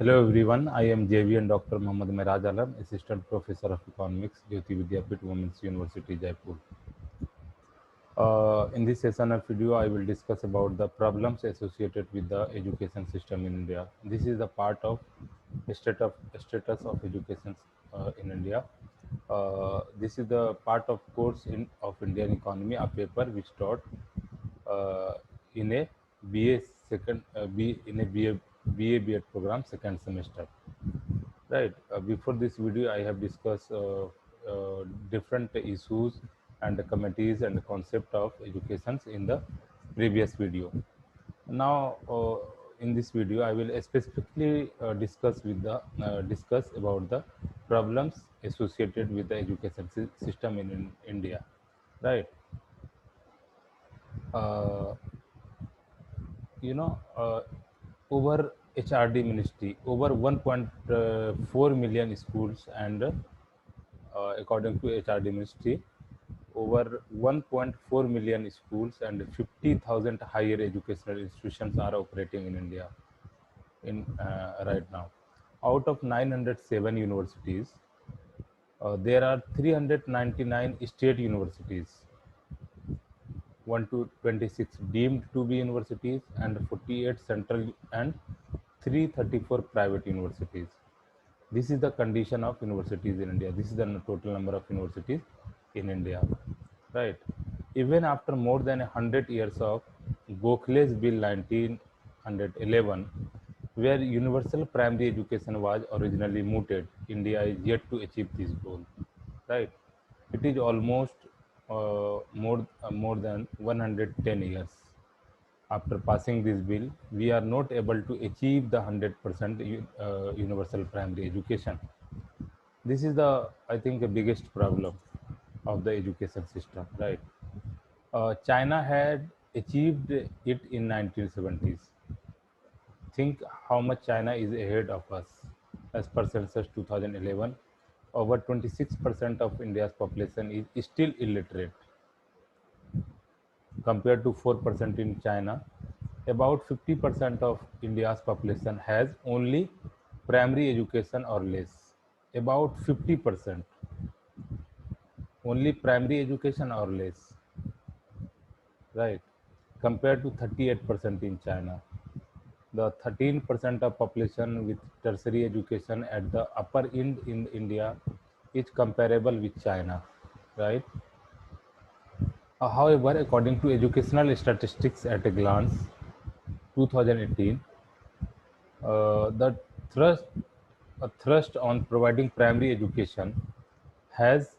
Hello everyone, I am JVN Dr. Mohammad Miraj Alam, Assistant Professor of Economics, Jyoti Vidyapit Women's University, Jaipur. In this session of video, I will discuss about the problems associated with the education system in India. This is the part of status of education in India. This is the part of course of Indian economy, a paper which taught uh, in a BA B.Ed program second semester. Right. Before this video, I have discussed different issues and the committees and the concept of educations in the previous video. Now, in this video, I will specifically discuss about the problems associated with the education system in India. Right. Uh, you know, over HRD ministry, over 1.4 million schools and according to HRD ministry, over 1.4 million schools and 50,000 higher educational institutions are operating in India in right now. Out of 907 universities, there are 399 state universities, 1 to 26 deemed to be universities, and 48 central and 334 private universities. This is the condition of universities in India. This is the total number of universities in India, right? Even after more than 100 years of Gokhale's Bill 1911, where universal primary education was originally mooted, India is yet to achieve this goal, right? It is almost more than 110 years after passing this bill, we are not able to achieve the 100% universal primary education. This is the, I think, the biggest problem of the education system, right? China had achieved it in 1970s. Think how much China is ahead of us. As per census 2011, over 26% of India's population is still illiterate compared to 4% in China. About 50% of India's population has only primary education or less. About 50% only primary education or less, right? Compared to 38% in China. The 13% of population with tertiary education at the upper end in India is comparable with China, right? However, according to Educational Statistics at a Glance 2018, the thrust thrust on providing primary education has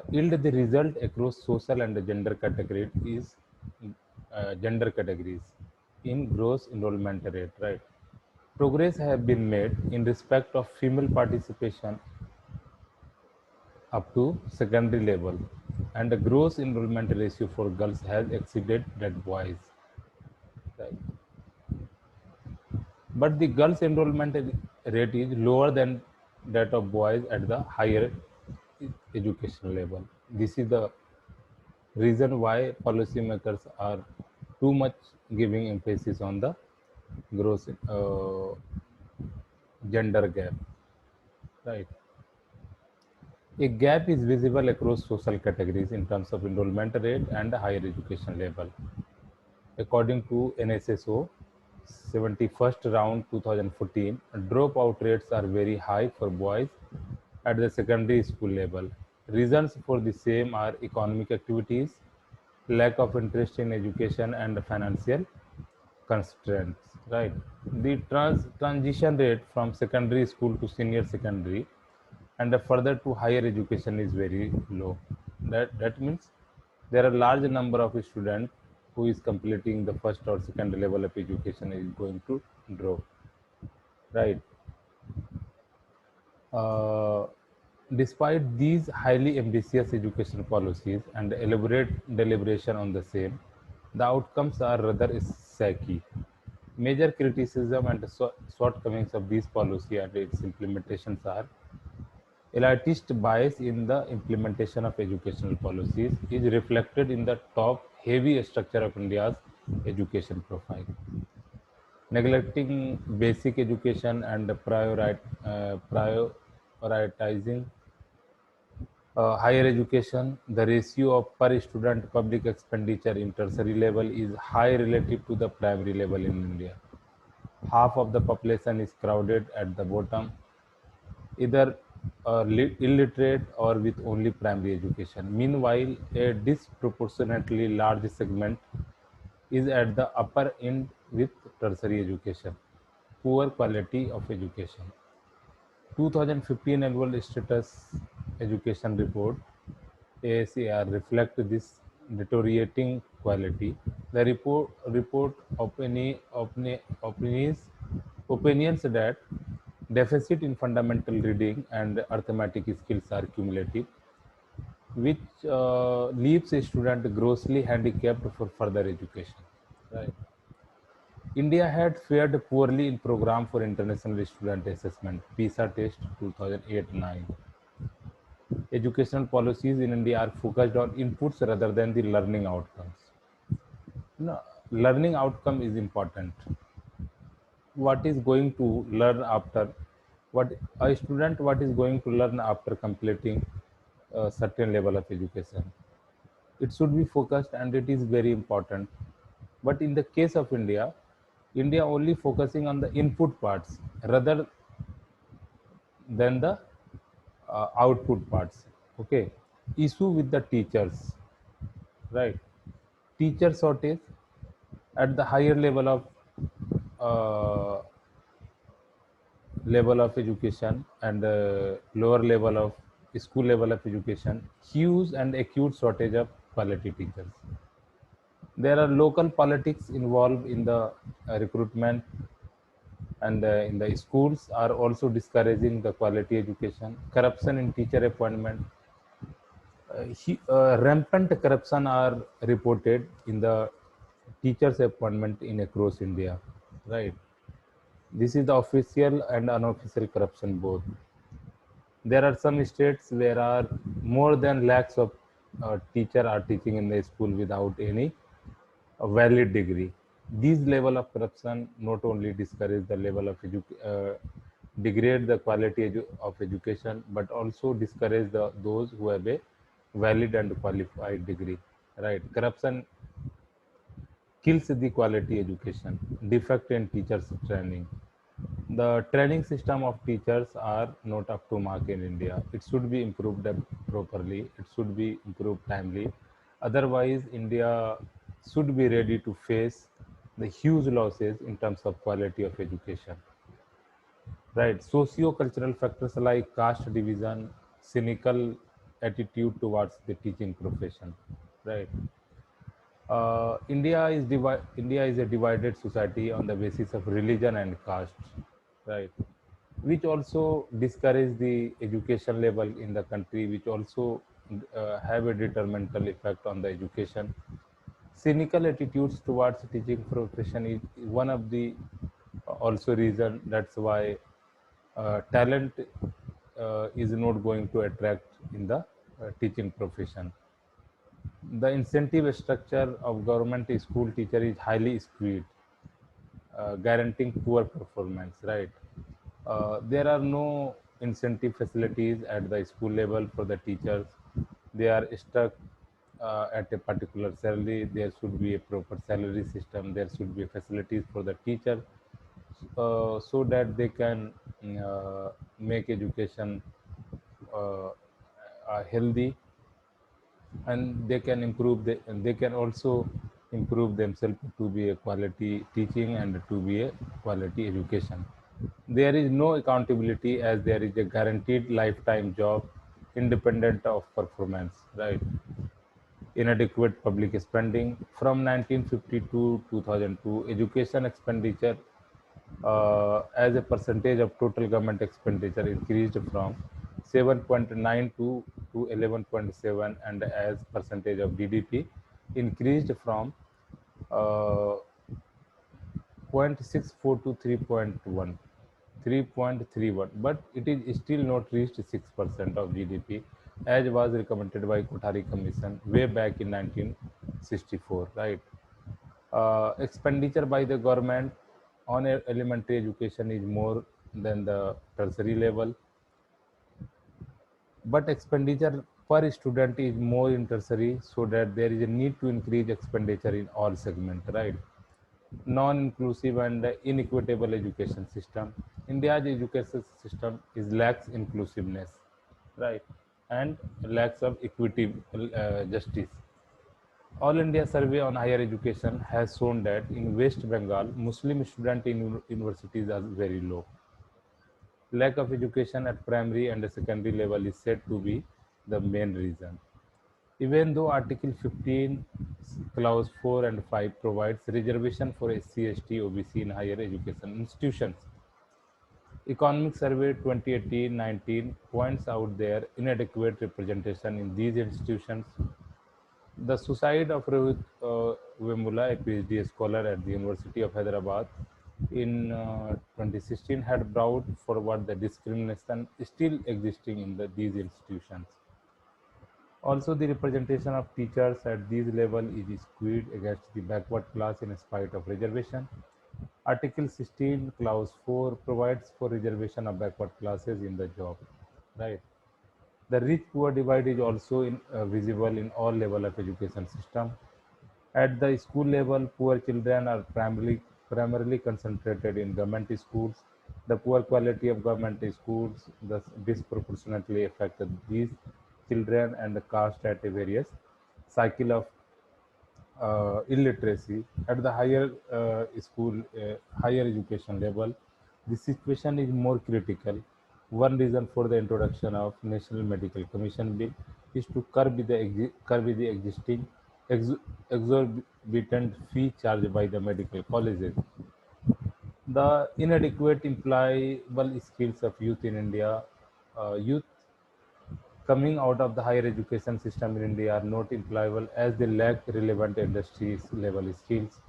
yielded the result across social and gender categories is gender categories in gross enrollment rate, right? Progress have been made in respect of female participation up to secondary level, and the gross enrollment ratio for girls has exceeded that boys, right? But the girls enrollment rate is lower than that of boys at the higher education level. This is the reason why policymakers are too much giving emphasis on the gross gender gap, right? A gap is visible across social categories in terms of enrollment rate and higher education level. According to NSSO 71st round 2014, dropout rates are very high for boys at the secondary school level. Reasons for the same are economic activities, lack of interest in education, and financial constraints, right? The transition rate from secondary school to senior secondary and further to higher education is very low. That means there are large number of students who is completing the first or second level of education is going to drop, right? Uh, Despite these highly ambitious education policies and elaborate deliberation on the same, the outcomes are rather shaky. Major criticism and shortcomings of this policy and its implementations are elitist bias in the implementation of educational policies is reflected in the top heavy structure of India's education profile. neglecting basic education and prioritizing higher education. The ratio of per student public expenditure in tertiary level is high relative to the primary level in India. Half of the population is crowded at the bottom, either illiterate or with only primary education. Meanwhile, a disproportionately large segment is at the upper end with tertiary education. Poor quality of education. 2015 Annual Status Education Report ASER reflect this deteriorating quality. The report opinions that deficit in fundamental reading and arithmetic skills are cumulative, which leaves a student grossly handicapped for further education. Right. India had fared poorly in Program for International Student Assessment (PISA) test 2008-9. Educational policies in India are focused on inputs rather than the learning outcomes. No, learning outcome is important. What is going to learn after what a student what is going to learn after completing a certain level of education? It should be focused and it is very important. But in the case of India only focusing on the input parts rather than the output parts. Okay. Issue with the teachers, right? Teacher shortage at the higher uh, level of education and lower level of school level of education, huge and acute shortage of quality teachers. There are local politics involved in the recruitment, and in the schools are also discouraging the quality education. Corruption in teacher appointment, rampant corruption are reported in the teachers appointment in across India, right? This is the official and unofficial corruption both. There are some states where are more than lakhs of teacher are teaching in the school without any valid degree. These level of corruption not only discourage the level of degrade the quality of education, but also discourage those who have a valid and qualified degree. Right? Corruption kills the quality education. Defect in teachers training. The training system of teachers are not up to mark in India. It should be improved properly. It should be improved timely. Otherwise, India should be ready to face the huge losses in terms of quality of education. Right. Socio-cultural factors like caste division, cynical attitude towards the teaching profession. Right. India is a divided society on the basis of religion and caste, right? Which also discourage the education level in the country, which also have a detrimental effect on the education. Cynical attitudes towards teaching profession is one of the also reason. That's why talent is not going to attract in the teaching profession. The incentive structure of government school teacher is highly skewed, guaranteeing poor performance, right? There are no incentive facilities at the school level for the teachers. They are stuck at a particular salary. There should be a proper salary system. There should be facilities for the teacher so that they can make education uh, healthy, and they can and they can also improve themselves to be a quality teaching and to be a quality education. There is no accountability as there is a guaranteed lifetime job independent of performance, right? Inadequate public spending. From 1950 to 2002, education expenditure as a percentage of total government expenditure increased from 7.9 to 11.7, and as percentage of GDP increased from uh, 0.64 to 3.31, but it is still not reached 6% of GDP as was recommended by Kothari Commission way back in 1964, right? Expenditure by the government on elementary education is more than the tertiary level, but expenditure per student is more in tertiary, so that there is a need to increase expenditure in all segments, right? Non-inclusive and inequitable education system. India's education system is lacks inclusiveness, right, and lacks of equity, justice. All India survey on higher education has shown that in West Bengal, Muslim student in universities are very low. Lack of education at primary and secondary level is said to be the main reason. Even though Article 15, Clause 4 and 5 provides reservation for SC, ST, OBC in higher education institutions, Economic Survey 2018-19 points out their inadequate representation in these institutions. The suicide of Rohit Vemula, a PhD scholar at the University of Hyderabad, in 2016 had brought forward the discrimination still existing in these institutions. Also, the representation of teachers at this level is skewed against the backward class in spite of reservation. Article 16, Clause 4 provides for reservation of backward classes in the job. Right. The rich-poor divide is also visible in all level of education system. At the school level, poor children are primarily concentrated in government schools. The poor quality of government schools thus disproportionately affect these children and the caste at a various cycle of illiteracy. At the higher education level, the situation is more critical. One reason for the introduction of National Medical Commission Bill is to curb the existing ex- exorbitant fee charged by the medical colleges. The inadequate employable skills of youth in India, youth coming out of the higher education system in India are not employable as they lack relevant industries level skills.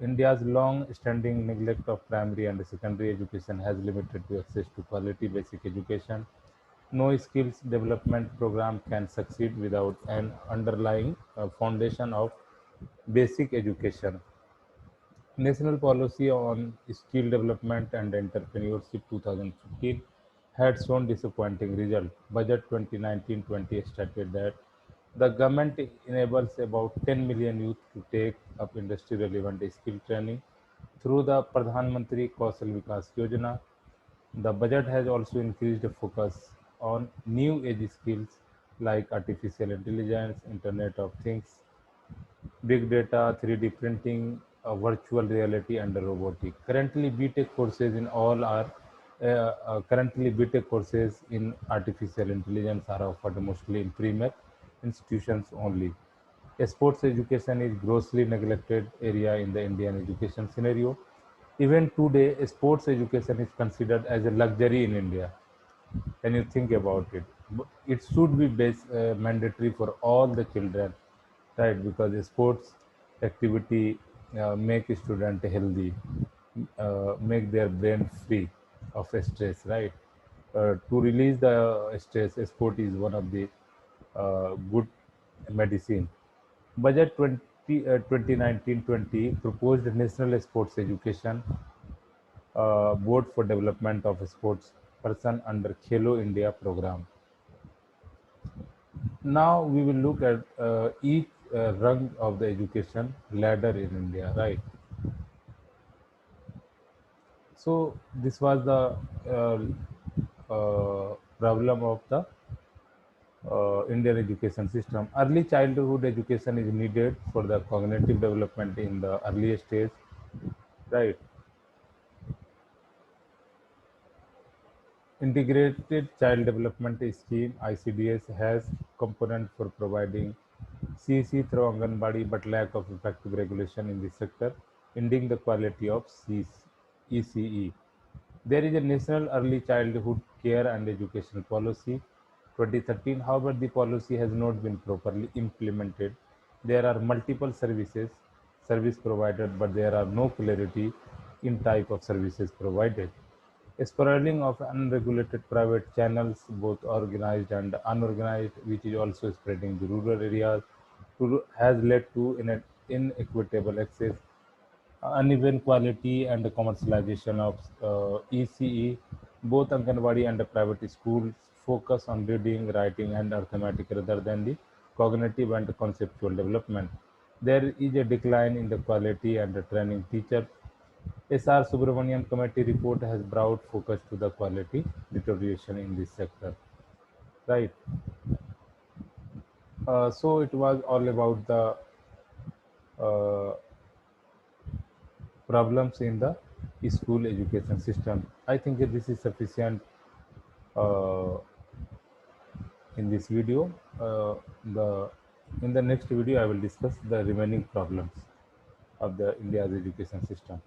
India's long-standing neglect of primary and secondary education has limited to access to quality basic education. No skills development program can succeed without an underlying foundation of basic education. National Policy on Skill Development and Entrepreneurship 2015 had shown disappointing results. Budget 2019-20 stated that the government enables about 10 million youth to take up industry-relevant skill training through the Pradhan Mantri Kausal Vikas Yojana. The budget has also increased the focus on new age skills like artificial intelligence, Internet of Things, big data, 3D printing, virtual reality, and robotic. Currently BTech courses in artificial intelligence are offered mostly in premier institutions only. Sports education is grossly neglected area in the Indian education scenario. Even today, sports education is considered as a luxury in India. Can you think about it? It should be mandatory for all the children, right? Because sports activity make a student healthy, make their brain free of stress, right? To release the stress, sport is one of the good medicine. Budget 2019-20 proposed national sports education board for development of sports person under Khelo India program. Now we will look at each rung of the education ladder in India, right? So this was the problem of the Indian education system. Early childhood education is needed for the cognitive development in the earliest stage, right? Integrated Child Development Scheme (ICDS) has component for providing CEC through Anganwadi, but lack of effective regulation in this sector, ending the quality of ECE. There is a National Early Childhood Care and Education Policy 2013. However, the policy has not been properly implemented. There are multiple service provided, but there are no clarity in type of services provided. Sprawling of unregulated private channels, both organized and unorganized, which is also spreading the rural areas, has led to inequitable access. uneven quality and commercialization of ECE. Both Anganwadi and the private schools focus on reading, writing, and arithmetic rather than the cognitive and conceptual development. There is a decline in the quality and the training teachers. SR Subramanian committee report has brought focus to the quality deterioration in this sector. Right. So it was all about the uh, problems in the school education system. I think that this is sufficient uh, in this video. The In the next video, I will discuss the remaining problems of the India's education system.